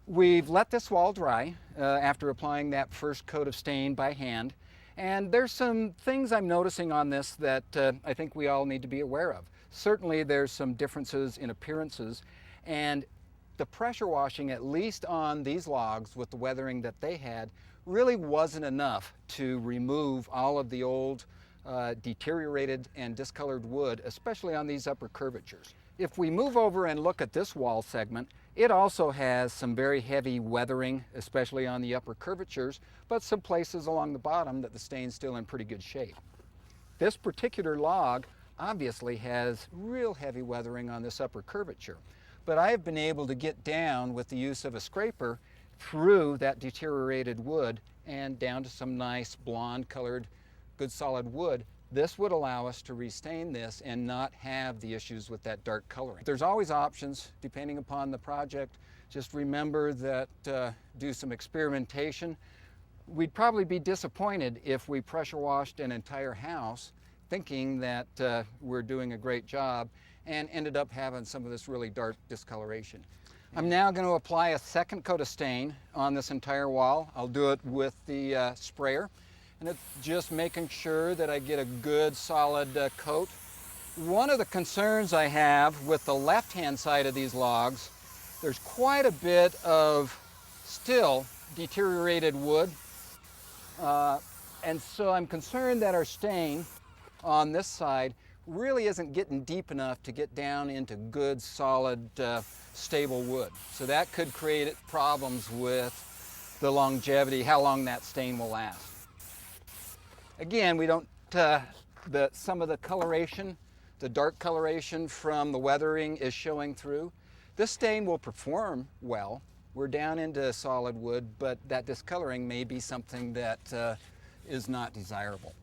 We've let this wall dry after applying that first coat of stain by hand. And there's some things I'm noticing on this that I think we all need to be aware of. Certainly there's some differences in appearances, and the pressure washing, at least on these logs with the weathering that they had, really wasn't enough to remove all of the old deteriorated and discolored wood, especially on these upper curvatures. If we move over and look at this wall segment, it also has some very heavy weathering, especially on the upper curvatures, but some places along the bottom that the stain's still in pretty good shape. This particular log obviously has real heavy weathering on this upper curvature, but I've been able to get down with the use of a scraper through that deteriorated wood and down to some nice blonde colored, good solid wood. This would allow us to restain this and not have the issues with that dark coloring. There's always options depending upon the project. Just remember that do some experimentation. We'd probably be disappointed if we pressure washed an entire house thinking that we're doing a great job and ended up having some of this really dark discoloration. I'm now going to apply a second coat of stain on this entire wall. I'll do it with the sprayer. And it's just making sure that I get a good solid coat. One of the concerns I have with the left-hand side of these logs, there's quite a bit of still deteriorated wood. And so I'm concerned that our stain on this side really isn't getting deep enough to get down into good, solid, stable wood. So that could create problems with the longevity, how long that stain will last. Again, we don't, some of the coloration, the dark coloration from the weathering is showing through. This stain will perform well. We're down into solid wood, but that discoloring may be something that is not desirable.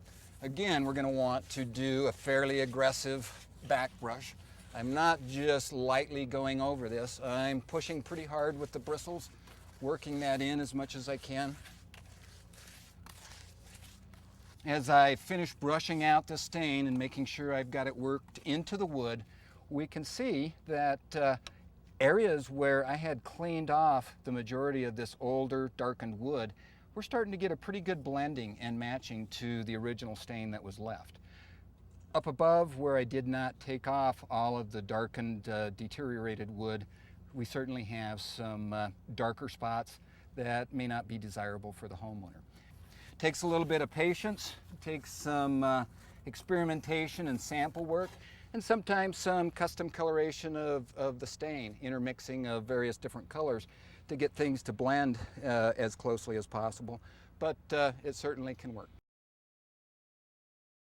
Again, we're going to want to do a fairly aggressive back brush. I'm not just lightly going over this. I'm pushing pretty hard with the bristles, working that in as much as I can. As I finish brushing out the stain and making sure I've got it worked into the wood, we can see that areas where I had cleaned off the majority of this older, darkened wood, we're starting to get a pretty good blending and matching to the original stain that was left. Up above, where I did not take off all of the darkened, deteriorated wood, we certainly have some darker spots that may not be desirable for the homeowner. Takes a little bit of patience, takes some experimentation and sample work, and sometimes some custom coloration of the stain, intermixing of various different colors to get things to blend as closely as possible, but it certainly can work.